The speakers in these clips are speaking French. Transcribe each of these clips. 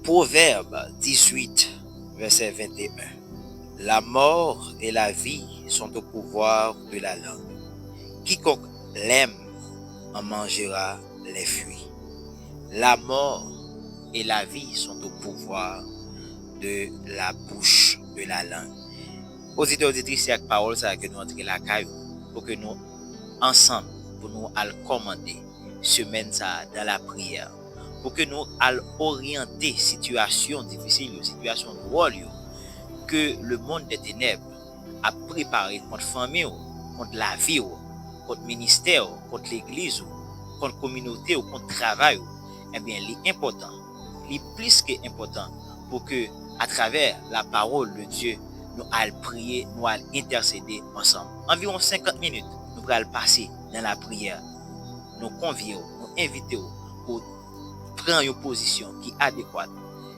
Proverbe 18, verset 21. La mort et la vie sont au pouvoir de la langue. Quiconque l'aime en mangera les fruits. La mort et la vie sont au pouvoir de la bouche de la langue. Auditeurs, auditrices, c'est avec parole ça que nous entrons la caille pour que nous, ensemble, pour nous commander semaine ça dans la prière. Pour que nous orienter situation difficile, situation drôle que le monde des ténèbres a préparé contre famille, contre la vie, contre ministère, contre l'église, contre communauté ou contre travail. Eh bien, l'important, le plus que important pour que à travers la parole de Dieu, nous allons prier, nous allons intercéder ensemble. Environ 50 minutes, nous allons passer dans la prière. Nous convions, nous invitons pour prendre une position qui est adéquate.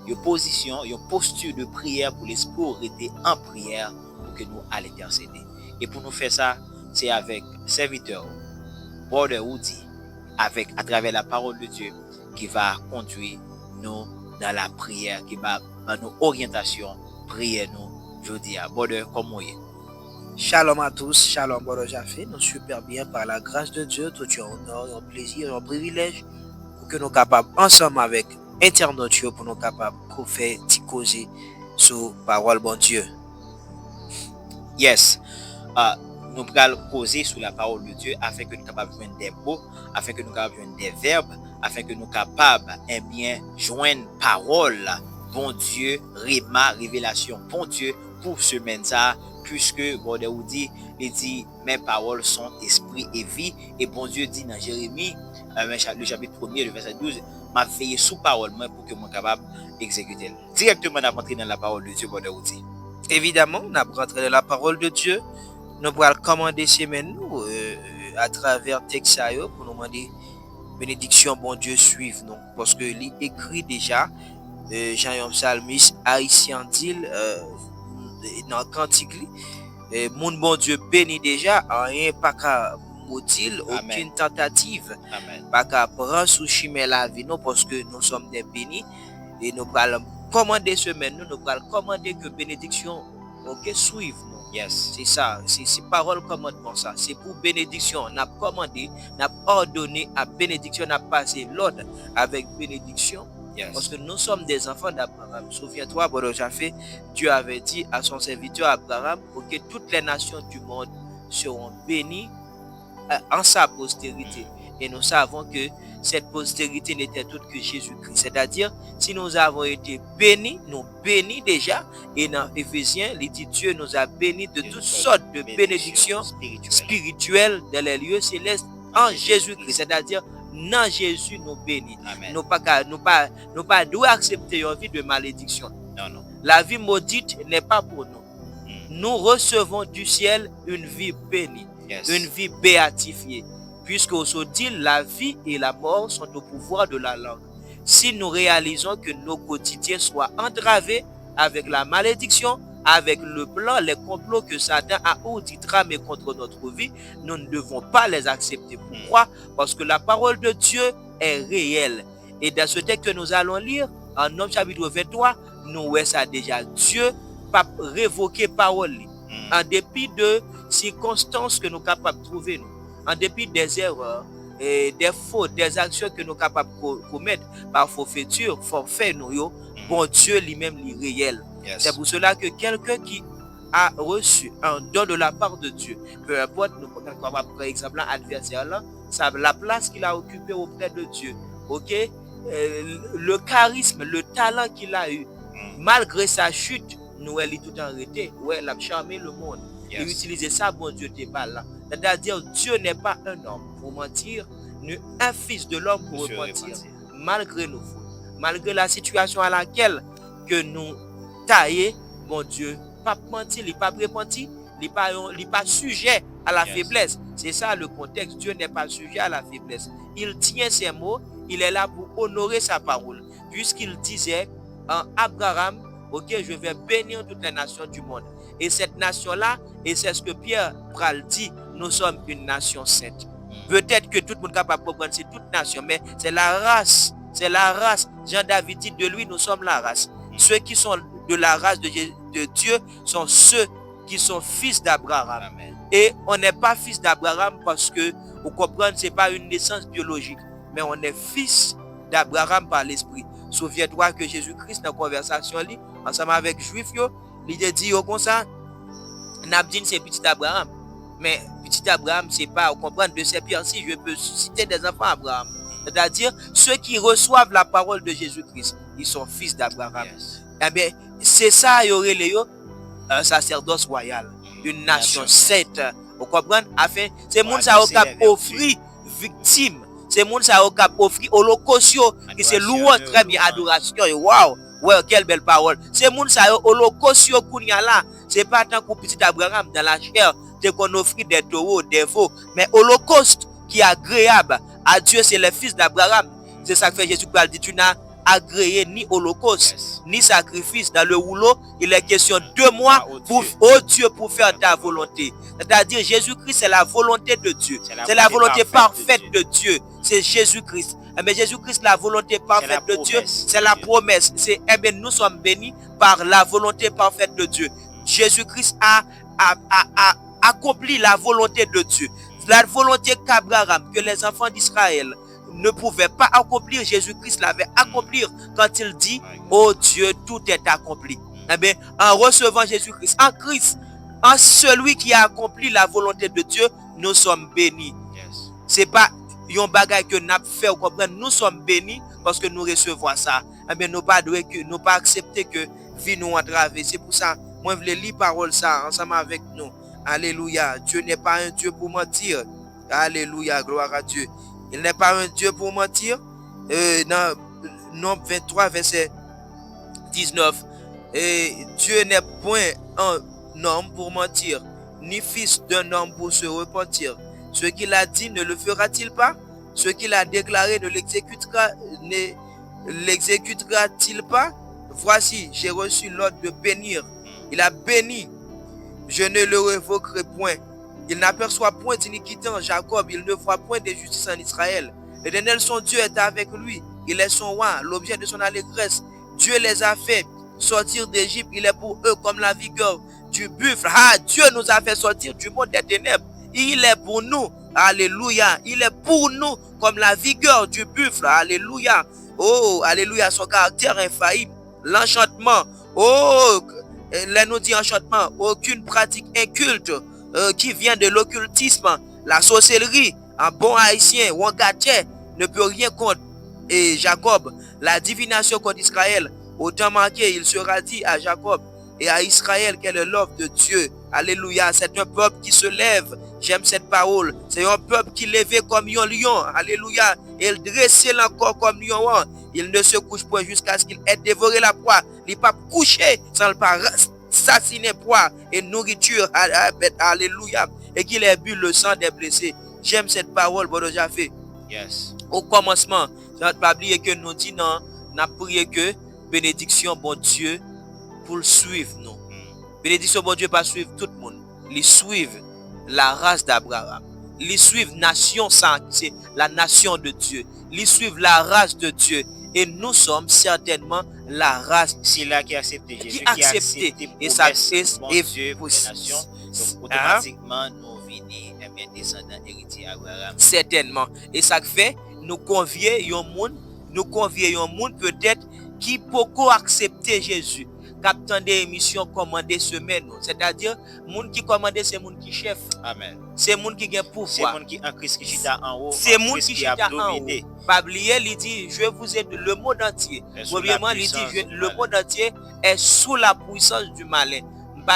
Une position, une posture de prière pour l'esprit rester en prière pour que nous allons intercéder. Et pour nous faire ça, c'est avec serviteur, Brother Woody, à travers la parole de Dieu, qui va conduire nous dans la prière, qui va dans nos orientations, prier nous, je dis à Brother, comment est. Shalom à tous, shalom Brother Jafé, nous super bien par la grâce de Dieu, tout est honneur, un plaisir, un privilège pour que nous capables ensemble avec internautes pour nous capables de faire causer sur parole bon Dieu. Yes, nous allons causer sur la parole de Dieu afin que nous capables de joindre des mots, afin que nous capables de joindre des verbes, afin que nous capables bien joindre parole, bon Dieu, réma, révélation, bon Dieu pour ce ça, puisque Brother Woody dit mes paroles sont esprit et vie, et bon Dieu dit dans Jérémie le chapitre 1er, le verset 12, m'a veillé sous parole pour que moi capable d'exécuter. Directement on a rentré dans la parole de Dieu, Brother Woody. Évidemment, on a rentré dans la parole de Dieu. Nous allons commander semaine nous à travers texte pour nous demander bénédiction bon Dieu suive nous parce que il écrit déjà Jean psalmiste haïtien dit dans cantique mon bon Dieu béni déjà rien pas qu'à maudire aucune tentative pas qu'à prendre sous chemin la vie non parce que nous sommes des bénis et nous allons commander semaine nous allons commander que bénédiction OK suive nous. Yes. C'est ça, c'est parole commandement ça. C'est pour bénédiction. On a commandé, on a ordonné à bénédiction, on a passé l'ordre avec bénédiction. Yes. Parce que nous sommes des enfants d'Abraham. Souviens-toi, Brother Jafé, Dieu avait dit à son serviteur Abraham pour que toutes les nations du monde seront bénies en sa postérité. Et nous savons que cette postérité n'était toute que Jésus-Christ. C'est-à-dire, si nous avons été bénis, nous bénis déjà. Et dans Éphésiens, il dit Dieu nous a bénis de toutes sortes de bénédictions spirituelles dans les lieux célestes en Jésus-Christ. C'est-à-dire, dans Jésus, nous bénis. Nous pas doit accepter une vie de malédiction. Non. La vie maudite n'est pas pour nous. Nous recevons du ciel une vie bénie, une vie béatifiée. Puisque on se dit la vie et la mort sont au pouvoir de la langue. Si nous réalisons que nos quotidiens soient entravés avec la malédiction, avec le plan, les complots que Satan a audit tramés contre notre vie, nous ne devons pas les accepter. Pourquoi? Parce que la parole de Dieu est réelle. Et dans ce texte que nous allons lire, en Nombre chapitre 23, nous voyons ça déjà. Dieu pas révoquer parole. En dépit de circonstances que nous sommes capables de trouver, nous. En dépit des erreurs, et des fautes, des actions que nous sommes capables de commettre par forfaiture, forfait, bon Dieu lui-même est réel. Yes. C'est pour cela que quelqu'un qui a reçu un don de la part de Dieu, peu importe, nous prenons par exemple l'adversaire là, ça la place qu'il a occupée auprès de Dieu, ok, le charisme, le talent qu'il a eu, malgré sa chute, nous elle est tout arrêté, ouais, elle a charmé le monde. Et utiliser ça, bon Dieu, t'es pas là. C'est-à-dire, Dieu n'est pas un homme pour mentir, ni un fils de l'homme pour mentir, malgré nos fautes, malgré la situation à laquelle que nous taillons, bon Dieu, pas mentir, il n'est pas repenti, il n'est pas sujet à la faiblesse. C'est ça le contexte. Dieu n'est pas sujet à la faiblesse. Il tient ses mots, il est là pour honorer sa parole. Puisqu'il disait en Abraham, ok, je vais bénir toutes les nations du monde. Et cette nation-là, et c'est ce que Pierre Pral dit, nous sommes une nation sainte. Peut-être que tout le monde est capable de comprendre, c'est toute nation, mais c'est la race, C'est la race. Jean-David dit de lui, nous sommes la race. Ceux qui sont de la race de Dieu sont ceux qui sont fils d'Abraham. Amen. Et on n'est pas fils d'Abraham parce que, vous comprenez, ce n'est pas une naissance biologique, mais on est fils d'Abraham par l'esprit. Souviens-toi que Jésus-Christ, dans la conversation, ensemble avec les Juifs, il a dit comme ça, Nabdin c'est petit Abraham. Mais petit Abraham, c'est pas, vous comprenez, de ces pierres-ci, je peux citer des enfants Abraham. C'est-à-dire, ceux qui reçoivent la parole de Jésus-Christ, ils sont fils d'Abraham. Yes. Eh bien, c'est ça, il y aurait un sacerdoce royal, une nation sainte. Vous comprenez? Afin, c'est monde ça qui offrir victime, c'est monde ça qui offrir holocauste, qui c'est louange très bien, adoration. Waouh! Ouais, quelle belle parole. C'est monde ça holocauste kounya là, c'est pas tant que petit Abraham dans la chair, c'est qu'on offre des taureaux, des veaux, mais holocauste qui est agréable à Dieu, c'est le fils d'Abraham. C'est ça que fait Jésus qui dit, tu n'as agréé ni holocauste, ni sacrifice dans le rouleau. Il est question de moi pour, oh Dieu, pour faire ta volonté. C'est-à-dire, Jésus-Christ, c'est la volonté de Dieu. C'est la volonté parfaite de Dieu. C'est Jésus-Christ. Mais Jésus-Christ, la volonté parfaite de Dieu, c'est la promesse. C'est, eh bien, nous sommes bénis par la volonté parfaite de Dieu. Jésus-Christ a accompli la volonté de Dieu. La volonté qu'Abraham, que les enfants d'Israël ne pouvaient pas accomplir, Jésus-Christ l'avait accompli quand il dit, oh Dieu, tout est accompli. Eh bien, en recevant Jésus-Christ, en Christ, en celui qui a accompli la volonté de Dieu, nous sommes bénis. Yes. C'est pas un bagage que nous avons fait, vous comprenez, nous sommes bénis parce que nous recevons ça. Eh bien, nous ne pas accepter que vie nous entrave. C'est pour ça, moi, je voulais lire parole ça ensemble avec nous. Alléluia. Dieu n'est pas un Dieu pour mentir. Alléluia. Gloire à Dieu. Il n'est pas un Dieu pour mentir. Dans Nombre 23, verset 19. Dieu n'est point un homme pour mentir, ni fils d'un homme pour se repentir. Ce qu'il a dit ne le fera-t-il pas? Ce qu'il a déclaré ne l'exécutera-t-il pas? Voici, j'ai reçu l'ordre de bénir. Il a béni. Je ne le révoquerai point. Il n'aperçoit point d'iniquité en Jacob. Il ne voit point de justice en Israël. L'Éternel, son Dieu, est avec lui. Il est son roi, l'objet de son allégresse. Dieu les a fait sortir d'Égypte. Il est pour eux comme la vigueur du buffle. Ah, Dieu nous a fait sortir du monde des ténèbres. Il est pour nous. Alléluia. Il est pour nous comme la vigueur du buffle. Alléluia. Oh, alléluia. Son caractère infaillible. L'enchantement. Oh, là nous dit enchantement. Aucune pratique inculte qui vient de l'occultisme. La sorcellerie, en bon haïtien ou en gâté, ne peut rien contre. Et Jacob, la divination contre Israël. Au temps marqué, il sera dit à Jacob et à Israël quelle est l'œuvre de Dieu. Alléluia. C'est un peuple qui se lève. J'aime cette parole. C'est un peuple qui levait comme un lion. Alléluia. Et il dressait encore comme lion. Il ne se couche point jusqu'à ce qu'il ait dévoré la proie. Il n'est pas couché sans le pas assassiner proie et nourriture. Alléluia. Et qu'il ait bu le sang des blessés. J'aime cette parole, bon déjà fait. Yes. Au commencement, je ne pas oublier que nous dit non, n'a prié que bénédiction, bon Dieu, pour le suivre nous. Bénédiction, bon Dieu, pas suivre tout le monde. Ils suivent la race d'Abraham. Ils suivent nation sainte, c'est la nation de Dieu. Ils suivent la race de Dieu. Et nous sommes certainement la race. C'est là qui a accepté Jésus, qui a accepté. Et ça, bon Dieu pour les nations. Donc, automatiquement, nous venons bien descendants héritiers Abraham. Certainement. Et ça fait, nous convions un monde peut-être qui peut accepter Jésus. Captain des émissions commandées semaine. C'est-à-dire, monde qui commande, c'est monde qui chef. Amen. C'est monde qui a pouvoir. C'est monde qui en Christ qui chita en haut. C'est monde qui chita en haut. Pas oublier, il dit, je vous ai le monde entier. Premièrement, il dit, le monde entier est sous la puissance du malin.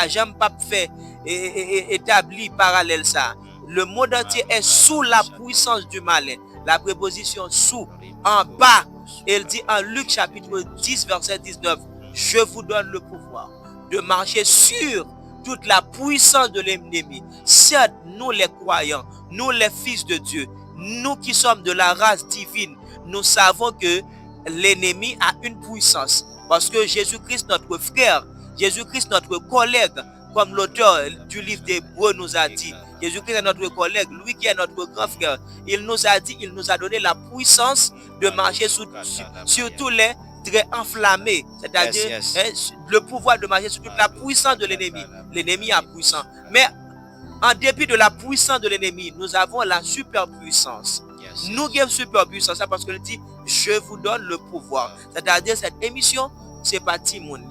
J'aime pas faire établir parallèle ça. Le monde entier est sous la puissance du malin. La préposition sous, en bas. Il dit en Luc chapitre 10, verset 19. Je vous donne le pouvoir de marcher sur toute la puissance de l'ennemi. Certes, nous les croyants, nous les fils de Dieu, nous qui sommes de la race divine, nous savons que l'ennemi a une puissance. Parce que Jésus-Christ, notre frère, Jésus-Christ, notre collègue, comme l'auteur du livre d'Hébreux nous a dit, Jésus-Christ est notre collègue, lui qui est notre grand frère. Il nous a dit, il nous a donné la puissance de marcher sur tous les traits enflammés. C'est-à-dire le pouvoir de marcher sur toute la puissance de l'ennemi. L'ennemi est puissant. Mais en dépit de la puissance de l'ennemi, nous avons la superpuissance. Nous avons superpuissance parce que dit, je vous donne le pouvoir. C'est-à-dire cette émission, c'est pas Timoun.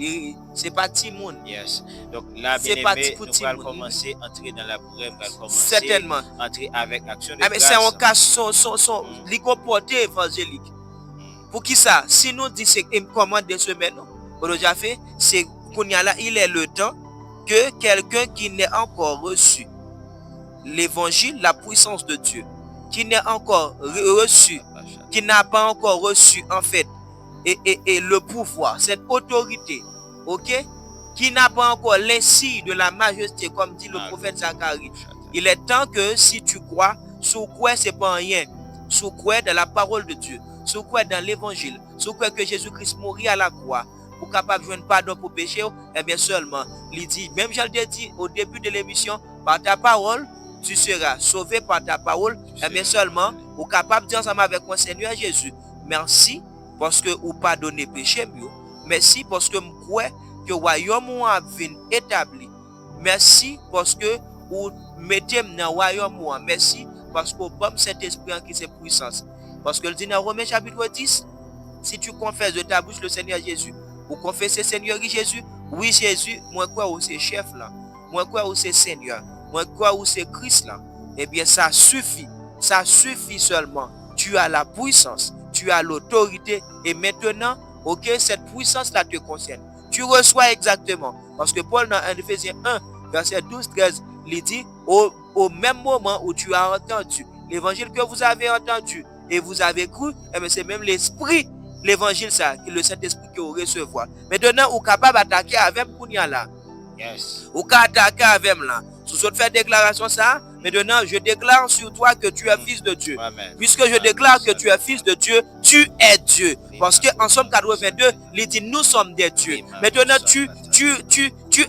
C'est pas Timoun. Yes. Donc là, bien aimé, nous allons commencer à entrer dans la prière. Certainement. Entrer avec l'action de mais grâce. c'est un cas les comportés évangéliques. Pour qui ça? Si nous disons c'est une commande de semaine, on a déjà fait, c'est qu'on y a là, il est le temps que quelqu'un qui n'est encore reçu l'évangile, la puissance de Dieu, qui n'est encore reçu, qui n'a pas encore reçu en fait, et le pouvoir, cette autorité, ok, qui n'a pas encore l'insigne de la majesté, comme dit le prophète Zacharie. Il est temps que si tu crois, sous quoi c'est pas rien, sous quoi dans la parole de Dieu, sous quoi dans l'évangile, sous quoi que Jésus-Christ mourit à la croix, pour capable de joindre pardon pour péché, et bien seulement, il dit, même je l'ai dit au début de l'émission, par ta parole, tu seras sauvé par ta parole, et bien seulement, pour capable de dire ensemble avec moi, Seigneur Jésus, merci parce que vous pardonnez péché mieux, merci parce que je crois que le royaume a été établi, merci parce que vous mettez dans le royaume, merci parce que vous avez cet esprit qui est puissance. Parce que le dit dans Romains chapitre 10, si tu confesses de ta bouche le Seigneur Jésus, vous confessez Seigneur Jésus, oui Jésus, moi quoi où c'est chef là, moi quoi où c'est Seigneur, moi quoi où c'est Christ là, eh bien ça suffit seulement. Tu as la puissance, tu as l'autorité et maintenant, ok, cette puissance là te concerne. Tu reçois exactement. Parce que Paul dans Éphésiens 1, verset 12-13, il dit, au même moment où tu as entendu l'évangile que vous avez entendu et vous avez cru, eh bien c'est même l'esprit, l'évangile ça, le Saint-Esprit que vous recevez. Maintenant, vous êtes capable d'attaquer avec Kounia là. Yes. Vous pouvez attaquer avec là. Si vous faites déclaration ça, maintenant je déclare sur toi que tu es fils de Dieu. Amen. Puisque je déclare que tu es fils de Dieu, tu es Dieu. Parce que en Somme 82, il dit nous sommes des dieux. Maintenant tu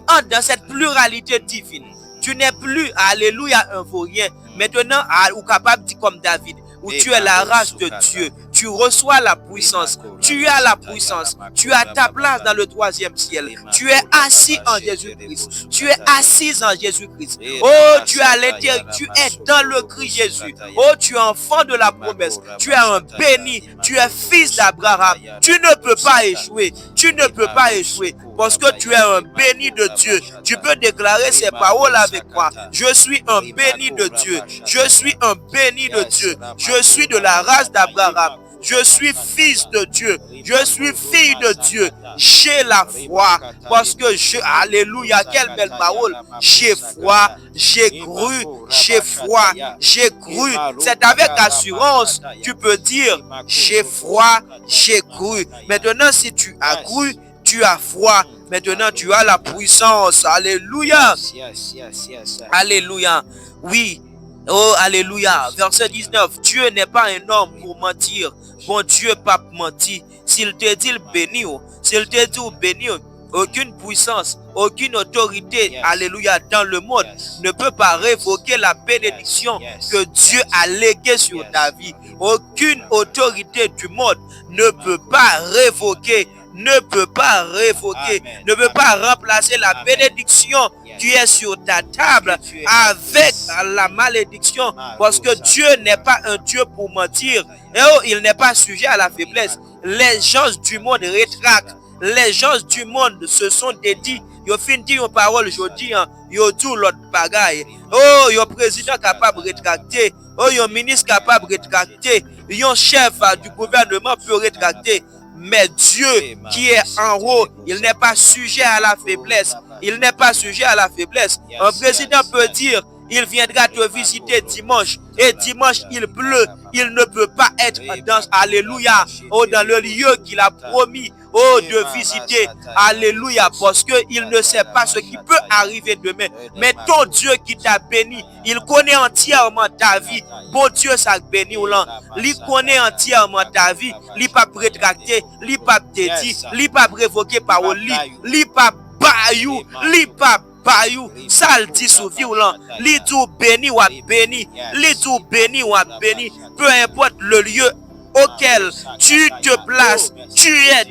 entres dans cette pluralité divine. Tu n'es plus, alléluia, un vaurien. Maintenant, ou capable de dire comme David, où tu es la race de Dieu. Tu reçois la puissance. Tu as la puissance. Tu as ta place dans le troisième ciel. Tu es assis en Jésus-Christ. Tu es assise en Jésus-Christ. Oh, tu es à l'intérieur. Tu es dans le Christ Jésus. Oh, tu es enfant de la promesse. Tu es un béni. Tu es fils d'Abraham. Tu ne peux pas échouer. Tu ne peux pas échouer. Parce que tu es un béni de Dieu. Tu peux déclarer ces paroles avec moi. Je suis un béni de Dieu. Je suis un béni de Dieu. Je suis de la race d'Abraham. Je suis fils de Dieu. Je suis fille de Dieu. J'ai la foi. Parce que alléluia, quelle belle parole. J'ai foi, j'ai cru, j'ai foi, j'ai cru. C'est avec assurance, tu peux dire, j'ai foi, j'ai cru. Maintenant, si tu as cru, tu as foi. Maintenant, tu as la puissance. Alléluia. Alléluia. Oui. Oh, alléluia. Verset 19. Dieu n'est pas un homme pour mentir. Bon Dieu pas menti. S'il te dit le béni, s'il te dit béni, aucune puissance, aucune autorité, alléluia, dans le monde ne peut pas révoquer la bénédiction que Dieu a léguée sur ta vie. Aucune autorité du monde ne peut pas révoquer, ne peut pas remplacer la bénédiction qui est sur ta table avec la malédiction, parce que Dieu n'est pas un Dieu pour mentir. Et il n'est pas sujet à la faiblesse. Les gens du monde rétractent. Les gens du monde se sont dédiés. Ils ont fini une parole aujourd'hui. Ils ont tout l'autre bagaille. Oh, ils ont président capable de rétracter. Oh, ils ont ministre capable de rétracter. Ils ont chef du gouvernement peut rétracter. Mais Dieu qui est en haut, il n'est pas sujet à la faiblesse. Il n'est pas sujet à la faiblesse. Un président peut dire, il viendra te visiter dimanche. Et dimanche, il pleut. Il ne peut pas être dans, alléluia, dans le lieu qu'il a promis, de visiter. Alléluia, parce qu'il ne sait pas ce qui peut arriver demain. Mais ton Dieu qui t'a béni, il connaît entièrement ta vie. Bon Dieu, ça bénit ou non. Il connaît entièrement ta vie. Il pas rétracté, il pas dédié, il pas révoqué par lui, il pas baillou, il pas bayou, ça le dit sous violent, li tout béni ou béni, li tout béni ou béni, peu importe le lieu auquel tu te places, tu es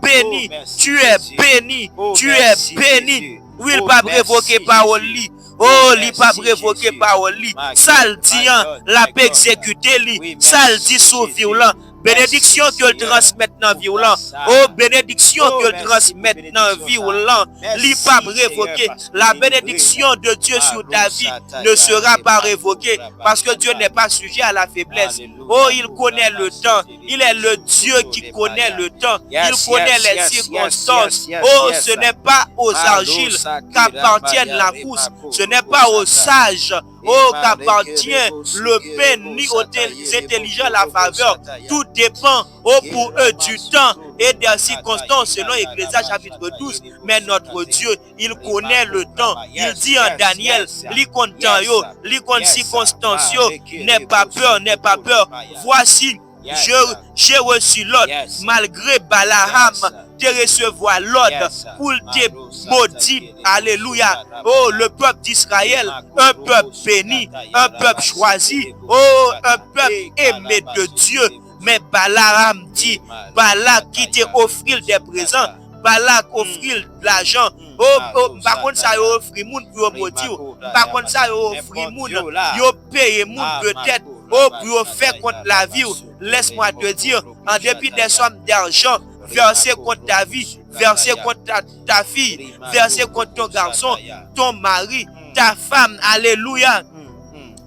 béni, tu es béni, tu es béni. Oui, il pas révoquer parole li. Oh, li pas révoquer parole li. Ça le dit, la paix exécuter li. Ça le dit sous violent. Bénédiction que le transmettre dans violent. Oh, bénédiction que le transmettre dans violent. Li pas révoquer. La bénédiction de Dieu sur ta vie ne sera pas révoquée parce que Dieu n'est pas sujet à la faiblesse. Oh, il connaît le temps. Il est le Dieu qui connaît le temps. Il connaît les circonstances. Oh, ce n'est pas aux argiles qu'appartiennent la course. Ce n'est pas aux sages. Oh, qu'appartient le pain ni aux intelligents la faveur. Tout dépend, oh, pour eux du temps et des circonstances selon Ecclésiaste chapitre 12. Mais notre Dieu, il connaît le temps. Il dit en Daniel, li compte temps yo, li compte circonstances yo, n'aie pas peur, n'aie pas peur. Voici, j'ai reçu l'ordre, malgré Balaam, de recevoir l'ordre pour te maudire. Alléluia. Oh, le peuple d'Israël, un peuple béni, un peuple choisi. Oh, un peuple aimé de Dieu. Mais Balaam dit, Balak qui te offrit des présents, Balak offrit de l'argent. Oh, par contre, ça offrit moun pour maudire. Par contre, ça offrit moun, yo paye moun peut-être. Oh, pour faire contre la vie. Laisse-moi te dire, en dépit des sommes d'argent versées contre ta vie, versées contre ta fille, versées contre ton garçon, ton mari, ta femme, alléluia.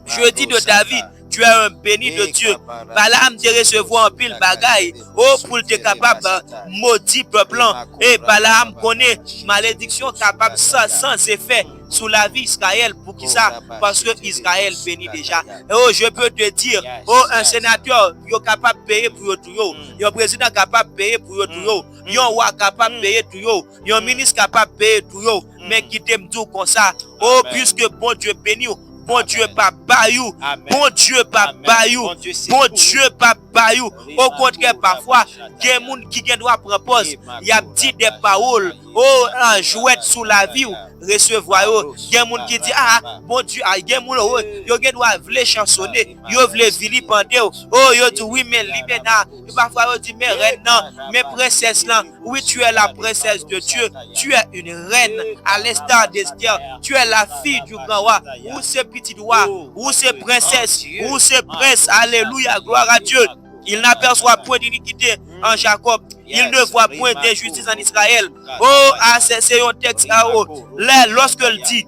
Je dis de ta vie, tu es un béni de Dieu. Balaam te recevoir en pile bagaille. Oh, pour te capable maudit peuple. Et Balaam connaît malédiction capable sans effet sous la vie d'Israël. Pour qui ça? Parce que Israël bénit déjà. Oh, je peux te dire, oh, un sénateur, il est capable de payer pour tout. Un président capable de payer pour tout. Un roi capable de payer tout. Un ministre capable de payer tout. Mais qui t'aime tout comme ça. Oh, puisque bon Dieu bénit. Bon Dieu, pas bayou. Bon Dieu, pas bayou. Bon Dieu, pas bayou. Au contraire, parfois, il y a des gens qui doivent prendre pause. Il y a dit des paroles. Oh, un jouet sous la vie. Recevoir. Il y a des gens qui disent, ah, bon Dieu, il y a des gens qui doivent chansonner. Ils veulent vilipender. Oh, ils disent, oui, mais libéna. Parfois, ils disent, mais reine, non, mais princesse, là. Oui, tu es la princesse de Dieu. Tu es une reine à l'instar d'Esther. Tu es la fille du grand roi. Où c'est petit roi, où c'est princesse, où c'est prince. Alléluia, gloire à Dieu. Il n'aperçoit point d'iniquité en Jacob. Il ne voit point d'injustice en Israël. Oh, ah, c'est un texte. Là, lorsqu'il dit,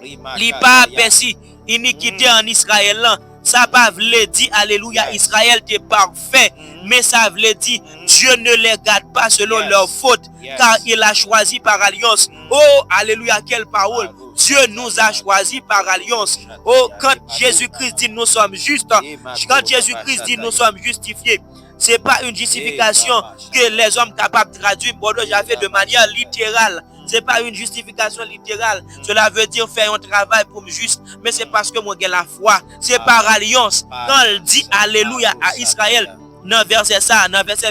il n'y a pas aperçu iniquité en Israël. Ça ne veut dire, alléluia, Israël est parfait. Mais ça veut dire, Dieu ne les garde pas selon leurs fautes, car il a choisi par alliance. Oh, alléluia, quelle parole. Dieu nous a choisis par alliance. Oh, quand Jésus-Christ dit nous sommes justes, quand Jésus-Christ dit nous sommes justifiés, ce n'est pas une justification que les hommes capables de traduire de manière littérale. Ce n'est pas une justification littérale. Cela veut dire faire un travail pour me juste. Mais c'est parce que moi j'ai la foi. C'est par alliance. Quand il dit alléluia à Israël, dans verset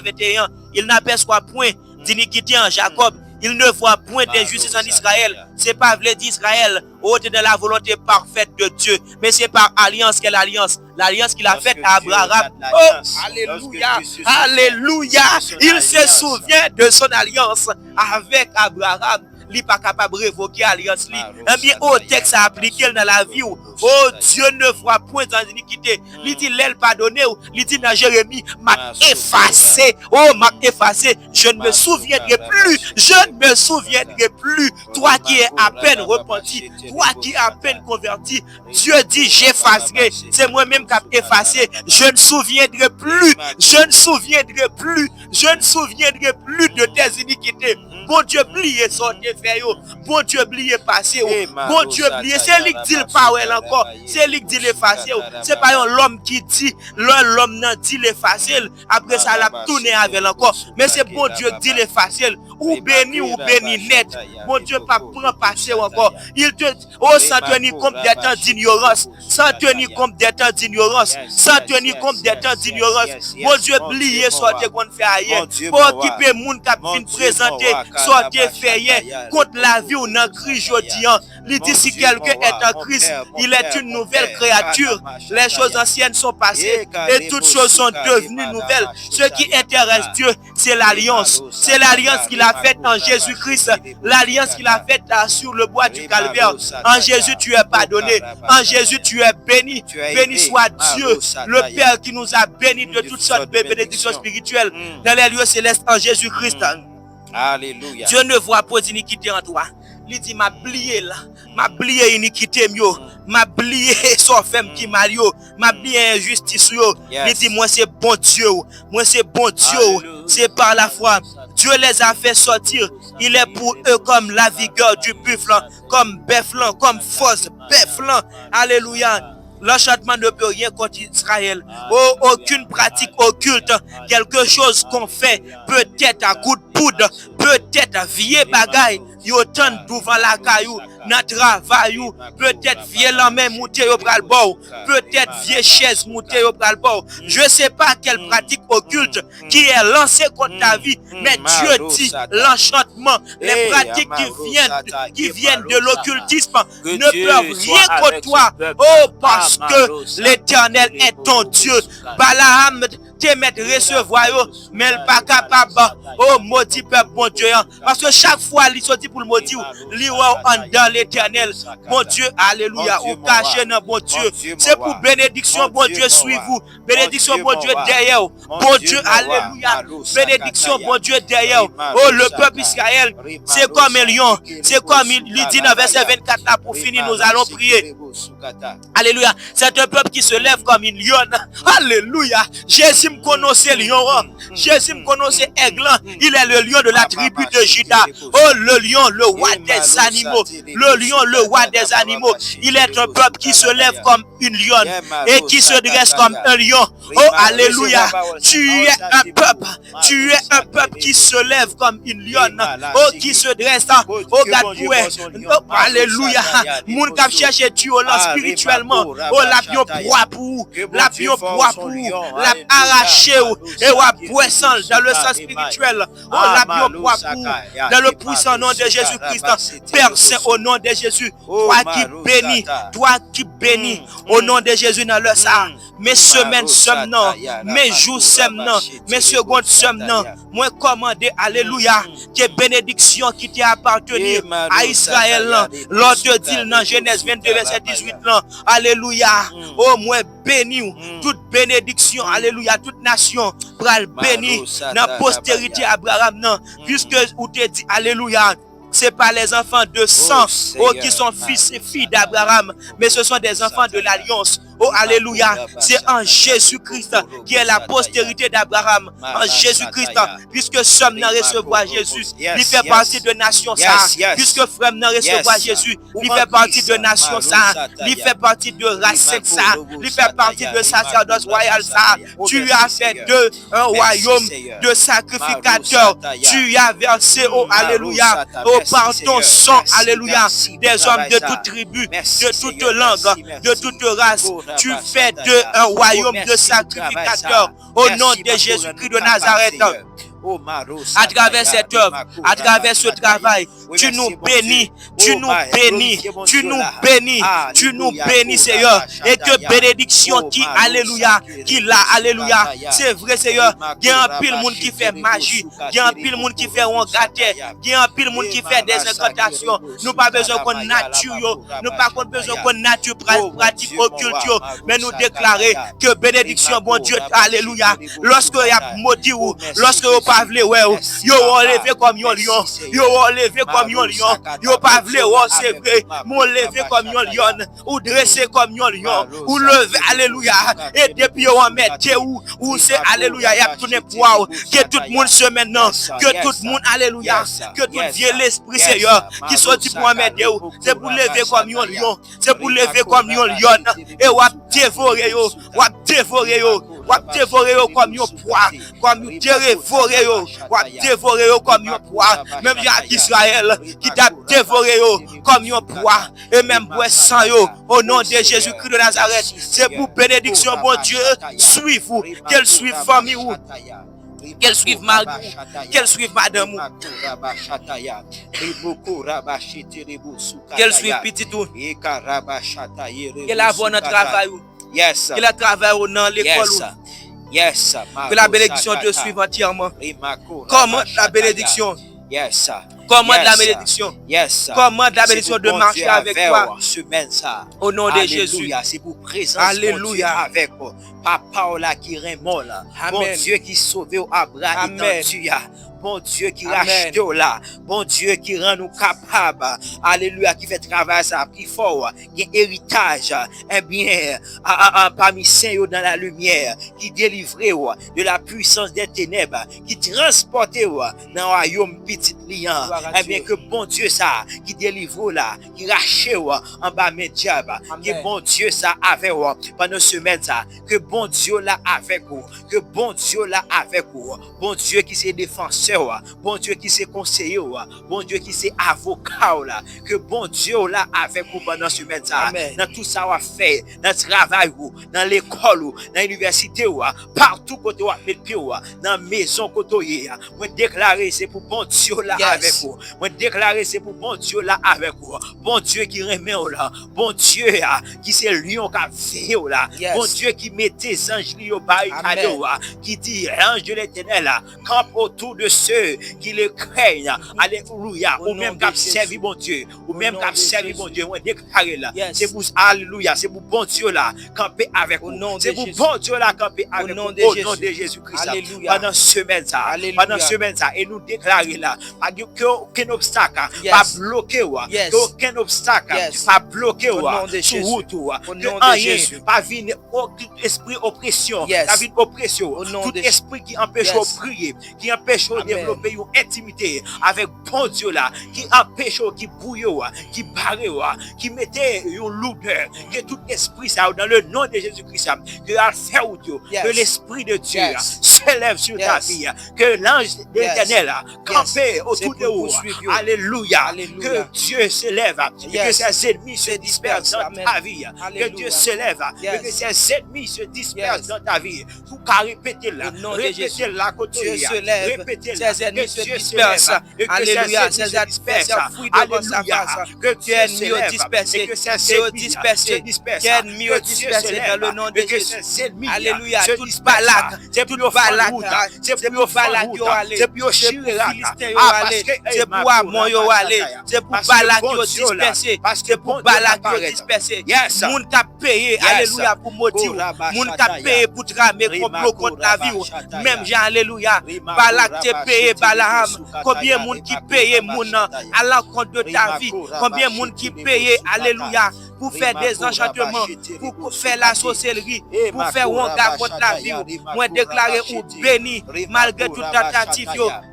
21, il n'aperçoit point d'iniquité en Jacob. Il ne voit point d'injustice en Israël. C'est pas vrai d'Israël, haute de la volonté parfaite de Dieu. Mais c'est par alliance qu'est l'alliance. L'alliance qu'il a faite à Abraham. Oh, alléluia, alléluia. Il se souvient de son alliance avec Abraham. Il n'est pas capable de révoquer l'alliance. Eh bien, au texte à appliquer dans la vie. Oh, Dieu ne voit point dans l'iniquité. Il dit, l'aile pardonné. Il dit dans Jérémie, m'a effacé. Oh, m'a effacé. Je ne me souviendrai plus. Je ne me souviendrai plus. Toi qui es à peine repenti. Toi qui es à peine converti. Dieu dit, j'effacerai. C'est moi-même qui ai effacé. Je ne souviendrai plus. Je ne souviendrai plus. Je ne souviendrai plus de tes iniquités. Bon Dieu, oubliez son défait. Bon Dieu, oubliez passé. Bon Dieu, oubliez. C'est lui qui dit le power encore. C'est lui qui dit l'effacer. C'est pas l'homme qui dit. L'homme n'a dit l'effacer. Après ça, il a tourné avec encore. Mais c'est bon Dieu qui dit l'effacer. Ou béni net. Bon Dieu, pas prendre passer encore. Il te. Oh, sans tenir compte des temps d'ignorance. Sans tenir compte des temps d'ignorance. Sans tenir compte des temps d'ignorance. Bon Dieu, oubliez ce que qu'on fait ailleurs. Pour occuper le monde qui a présenter sortez fait contre la vie ou dans Christ jodi. Il dit si quelqu'un est en Christ, il est une nouvelle créature. Les choses anciennes sont passées et toutes choses sont devenues nouvelles. Ce qui intéresse Dieu, c'est l'alliance. C'est l'alliance qu'il a faite en Jésus-Christ. L'alliance qu'il a faite sur le bois du calvaire. En Jésus, tu es pardonné. En Jésus, tu es béni. Béni soit Dieu, le Père qui nous a bénis de toutes sortes de bénédictions spirituelles dans les lieux célestes en Jésus-Christ. Alléluia. Dieu ne voit pas d'iniquité en toi. Il dit, m'a blié là, m'a blié iniquité mio, m'a blié son femme qui m'a yo, m'a blié injustice yo. Il dit, moi c'est bon Dieu, moi c'est bon Dieu, c'est par la foi. Dieu les a fait sortir. Il est pour eux comme la vigueur du buffle, comme bœuf, comme force bœuf. Alléluia. L'enchantement ne peut rien contre Israël. Oh, aucune pratique occulte. Quelque chose qu'on fait, peut-être à coup de poudre, peut-être vieille bagaille. Yo tant devant la caillou, dans travail, peut-être vieille la main monter au bras le bord, peut-être vieille chaise monter au bras le bord. Je sais pas quelle pratique occulte qui est lancée contre ta vie, mais Dieu dit l'enchantement, les pratiques qui viennent de l'occultisme ne peuvent rien contre toi. Oh, parce que l'Éternel est ton Dieu. Balaam te mettre recevoir, mais il n'est pas capable. Oh, maudit peuple, bon Dieu. Parce que chaque fois, il se dit pour le maudit, il est dans l'Éternel. Mon Dieu, alléluia. Ou caché dans bon Dieu. C'est pour bénédiction, bon Dieu, suivez-vous. Bénédiction, bon Dieu, derrière. Bon Dieu, alléluia. Bénédiction, bon Dieu, derrière. Oh, le peuple Israël, c'est comme un lion. C'est comme il dit dans verset 24 là, pour finir, nous allons prier. Alléluia. C'est un peuple qui se lève comme une lionne. Alléluia. Jésus me connaissait lion. Jésus me connaissait aigle. Il est le lion de la tribu de Juda. Oh, le lion, le roi des animaux. Le lion, le roi des animaux. Il est un peuple qui se lève comme une lionne et qui se dresse comme un lion. Oh, alléluia. Tu es un peuple. Tu es un peuple qui se lève comme une lionne. Oh, qui se dresse. Oh, Gadoué. Oh, alléluia. Moun kap cherche Dieu spirituellement. Oh, l'avion bois pour. L'avion bois pour. L'a arraché. Et wa poisson dans le sens spirituel. Oh, l'avion bois pour. Dans le puissant nom de Jésus-Christ. Père Saint, au nom de Jésus. Toi qui bénis. Toi qui bénis. Au nom de Jésus dans le sang. Mes semaines sommes non. Mes jours sommes non. Mes secondes sommes non. Moi commandé, alléluia, que bénédiction qui t'est appartenu à Israël. Lors de dit dans Genèse 22, verset 18. Alléluia. Oh, moi béni. Toute bénédiction, alléluia, toute nation pral béni dans la postérité Abraham. Puisque vous te dit, alléluia. Ce n'est pas les enfants de sang qui sont fils et filles d'Abraham, mais ce sont des enfants de l'alliance. Oh, alléluia. C'est en Jésus-Christ qui est la postérité d'Abraham. En Jésus-Christ, puisque sommes n'a recevoir Jésus, il fait partie de nation ça. Puisque frère n'a recevoir Jésus, il fait partie de nation ça. Il fait partie de race ça. Il fait partie de sacerdoce royal ça. Tu as fait de un royaume de sacrificateurs. Tu as versé, oh, alléluia, oh, par ton sang, alléluia, des hommes de toute tribu, de toute langue, de toute race. Tu fais de un royaume de sacrificateurs au nom de Jésus-Christ de Nazareth. À travers cette œuvre, à travers ce travail, tu nous bénis, tu nous bénis, tu nous bénis, tu nous bénis, Seigneur. Et que bénédiction qui, alléluia, qui l'a, alléluia. C'est vrai, Seigneur. Il y a un pile monde qui fait magie, il y a un pile monde qui fait rongater, il y a un pile monde qui fait des incantations. Nous pas besoin qu'on nature, nous pas besoin qu'on nature pratique occulte, mais nous déclarer que bénédiction, bon Dieu, alléluia. Lorsque il y a maudit ou, lorsque vous pas vle ouais, yo levé comme un lion, yo levé comme un lion, yo pas vle c'est vrai, mon levé comme un lion, ou dressé comme un lion, ou levé, alléluia, et depuis on mettait ou c'est alléluia, y a tourné pour que tout le monde se maintenant, que tout le monde, alléluia, que tout vieux l'esprit Seigneur, qui sorti pour mettre, c'est pour lever comme un lion, c'est pour lever comme un lion, et ou dévorer yo, ou dévorer yo, ou dévorer yo comme un poids, comme dévorer yo, ou dévorer yo comme un poids, même il y a Israël qui t'a dévoré yo comme un poids, et même pour sang yo, au nom de Jésus-Christ de Nazareth, c'est pour bénédiction, bon Dieu, suivez-vous, qu'elle suive famille ou. qu'elle suive Margot, qu'elle suive madame, qu'elle suive petit tout, qu'elle a bon travail, qu'elle a travail dans l'école, que la bénédiction te suive entièrement. Comment la bénédiction? Commande la bénédiction. Commande la bénédiction de marcher avec toi. Au nom de Jésus. C'est pour présence. Alléluia. Avec vous. Papa là qui remonte là. Bon Dieu qui sauve Abraham. Bon Dieu qui rachète là. Bon Dieu qui rend nous capables. Alléluia. Qui fait travail ça plus fort. Qui héritage. Eh bien, parmi saints dans la lumière. Qui délivre de la puissance des ténèbres. Qui transporte dans le royaume petit lion. Eh bien, que bon Dieu ça. Qui délivre là. Qui rachète en bas mes diables. Que bon Dieu ça avec vous. Pendant ce semaine ça. Que bon Dieu là avec vous. Que bon Dieu là avec vous. Bon Dieu qui s'est défenseur. Bon Dieu qui s'est conseiller, bon Dieu qui s'est avocat là, que bon Dieu là avec vous pendant ce semaine ça, dans tout ça on fait, dans le travail, dans l'école, dans l'université, partout côté on met pied, dans la maison côté, moi déclarer c'est pour bon Dieu là avec vous, moi déclarer c'est pour bon Dieu là avec vous, bon Dieu qui remet là, bon Dieu qui c'est lion qui fait là, bon Dieu qui met tes anges li au barricade, qui dit l'ange de l'Éternel campe autour de ceux qui le craignent. Alléluia. Ou même qui servi bon Dieu. Ou même qui servi bon Dieu. On déclare là. C'est pour alléluia. C'est pour bon Dieu là camper avec vous. C'est pour bon Dieu là camper avec vous. Au nom de Jésus-Christ. Pendant semaine ça. Pendant semaine ça. Et nous déclarer là. Aucun obstacle pas bloqué. Aucun obstacle pas bloqué. Sur route. Que rien pas venir aucun esprit oppression. Pas venir oppression. Tout esprit qui empêche de prier. Qui empêche de développer une intimité avec bon Dieu là, qui empêche, qui bouille, qui barre, qui mettait une lourdeur, que tout esprit ça, dans le nom de Jésus-Christ, que la faire que l'esprit de Dieu s'élève sur ta vie, que l'ange de l'Éternel campe autour de vous. Alléluia. Que Dieu s'élève et que ses ennemis se dispersent dans ta vie. Que Dieu s'élève et que ses ennemis se dispersent dans ta vie. Vous répétez là, répétez là, côté. Répétez là, ses ennemis se dispersent. Alléluia. Ses adversaires fuient devant sa face. Que Dieu ennemi au dispersé. Que ses dispersé. Que ennemi au dispersé dans le nom de Jésus. Alléluia. Toute balak. C'est pour balak. C'est pour balak yo aller. C'est pour Philistin yo aller. C'est pour Amon yo aller. C'est pour balak yo dispersé. C'est pour balak yo dispersé. Moun t'a payé. Alléluia pour motif. Moun t'a payé pour tramer complot contre la vie. Même Jean. Alléluia. Balak te payé Balaam. Combien de monde qui paye moun à l'encontre de ta vie? Combien de monde qui paye, alléluia, pour faire des enchantements, pour faire la sorcellerie, pour faire wanga contre la vie? Moi déclarer ou béni malgré toute tentative,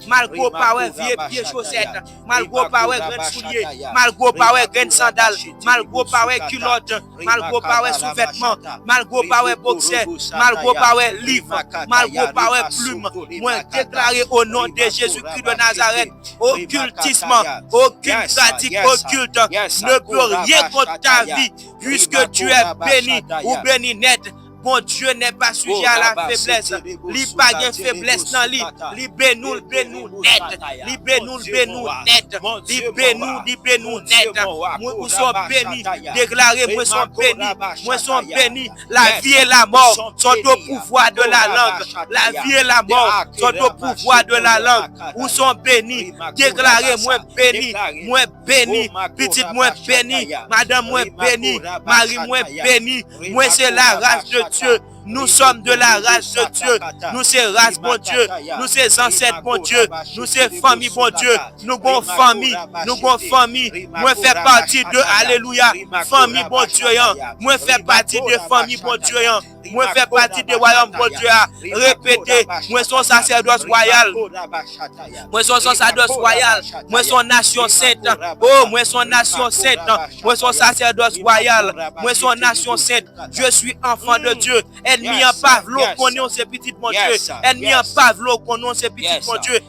malgré pas ouais vieux pieds chaussettes, malgré pas ouais grain souliers, malgré pas ouais grain sandales, malgré pas ouais culotte, malgré pas ouais sous-vêtements, malgré pas ouais boxer, malgré pas ouais livre, malgré pas ouais plume. Moi déclarer au nom de Jésus-Christ de Nazareth, occultisme, aucune pratique occulte ne peut rien contre ta vie, puisque tu es béni ou béni net. Bon Dieu n'est pas sujet à la faiblesse. Li pas de faiblesse dans lui. Li bénou net. Li bénou net. Li bénou net. Moi sommes bénis. Déclaré, moi sommes bénis. Moi sommes bénis. La vie et la mort sont au pouvoir de la langue. La vie et la mort sont au pouvoir de la langue. Nous sommes bénis. Déclaré, moi béni. Moi béni. Petite, moi béni. Madame, moi béni. Marie, moi béni. Moi c'est la race de Dieu. Nous sommes de la race de Dieu. Nous sommes race bon Dieu. Nous sommes ancêtres bon Dieu. Nous sommes famille bon Dieu. Nous avons famille. Nous avons famille. Moi fais partie de alléluia. Famille bon Dieu. Moi fais partie de famille bon Dieu. Moi fais partie de royaume bon Dieu. Répétez. Moi son sacerdoce royal. Moi son sacerdoce royal. Moi son nation sainte. Oh, moi son nation sainte. Moi son sacerdoce royal. Moi son nation sainte. Je suis enfant de Dieu. Et Ennemi en pas vlo connaît c'est petit mon Dieu. Ennemi en pas vlo connaît c'est petit mon Dieu.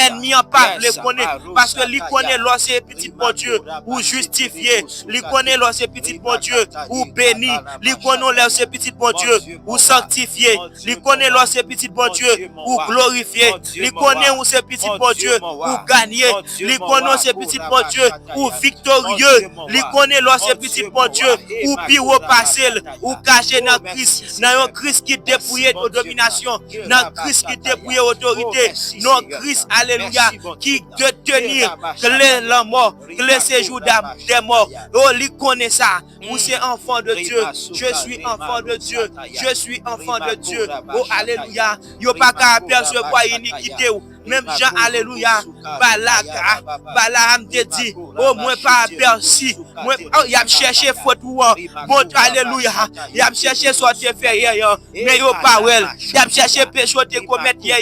Ennemi en pas vle connaît parce que lui connaît lorsque c'est petit mon Dieu ou justifié. Lui connaît lorsque c'est petit mon Dieu ou béni. Lui connaît lorsque c'est petit mon Dieu ou sanctifié. Lui connaît lorsque c'est petit mon Dieu ou glorifié. Lui connaît où c'est petit mon Dieu ou gagné. Lui connaît c'est petit mon Dieu ou victorieux. Lui connaît lorsque c'est petit mon Dieu ou pire passé ou caché dans Christ. Dans un Christ qui dépouille de domination. Dans Christ qui dépouille autorité. Non Christ, alléluia, qui de tenir que la mort, que le séjour des morts. Oh, lui connaît ça. Vous c'est enfant de Dieu. Je suis enfant de Dieu. Je suis enfant de Dieu. Oh, alléluia. Yo pas qu'à apercevoir iniquité. Même Jean, alléluia, Balaam te dit, oh, moi pas aperçu, moi, oh, il a cherché faute ou, bon, alléluia, il a cherché sortir faire hier, mais yo pas well, il a cherché péché te commettre hier,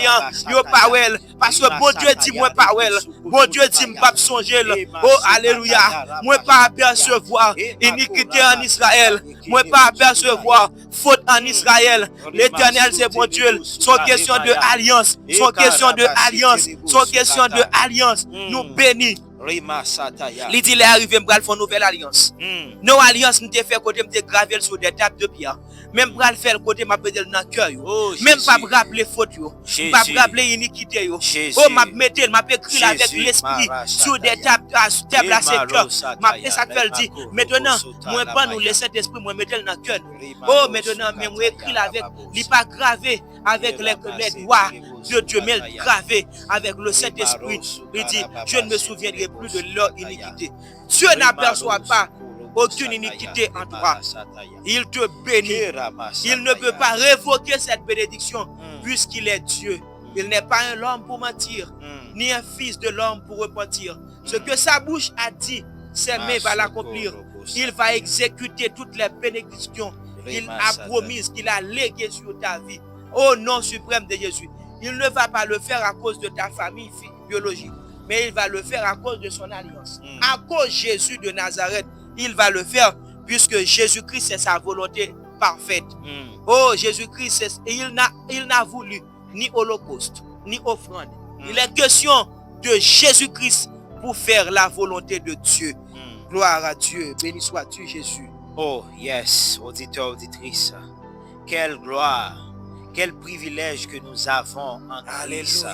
yo pas well, parce que bon Dieu dit, moi pas well, bon Dieu dit, m'pas songer, oh, alléluia, moi pas apercevoir iniquité en Israël, moi pas apercevoir faute en Israël, l'Éternel c'est bon Dieu, son question de alliance, son question de alliance, son question de alliance, nous bénis. Il dit, il est arrivé, je vais faire une nouvelle alliance. Nos alliances, nous fait côté, nous gravé sur des tables de pierre. Même pour le faire côté, m'a pédé dans le cœur. Même pas pour rappeler faute, pas pour rappeler iniquité. Oh, m'a metté, m'a écrit avec l'esprit sur des tables à ses cœurs. M'a fait ça qu'elle dit, maintenant, moi pas nous laisser cet esprit, moi mettre dans le cœur. Oh, maintenant, mais moi écrit avec, il pas gravé avec les doigts de Dieu, mais gravé avec le Saint-Esprit. Il dit, je ne me souviendrai plus de leur iniquité. Dieu n'aperçoit pas aucune iniquité en toi. Il te bénit. Il ne peut pas révoquer cette bénédiction puisqu'il est Dieu. Il n'est pas un homme pour mentir, ni un fils de l'homme pour repentir. Ce que sa bouche a dit, ses mains vont l'accomplir. Il va exécuter toutes les bénédictions qu'il a promises, qu'il a léguées sur ta vie. Au nom suprême de Jésus. Il ne va pas le faire à cause de ta famille biologique, mais il va le faire à cause de son alliance. À cause de Jésus de Nazareth, il va le faire puisque Jésus-Christ c'est sa volonté parfaite. Oh, Jésus-Christ, il n'a voulu ni holocauste, ni offrande. Il est question de Jésus-Christ pour faire la volonté de Dieu. Gloire à Dieu. Béni sois-tu, Jésus. Oh, yes, auditeur, auditrice. Quelle gloire. Quel privilège que nous avons en Christ.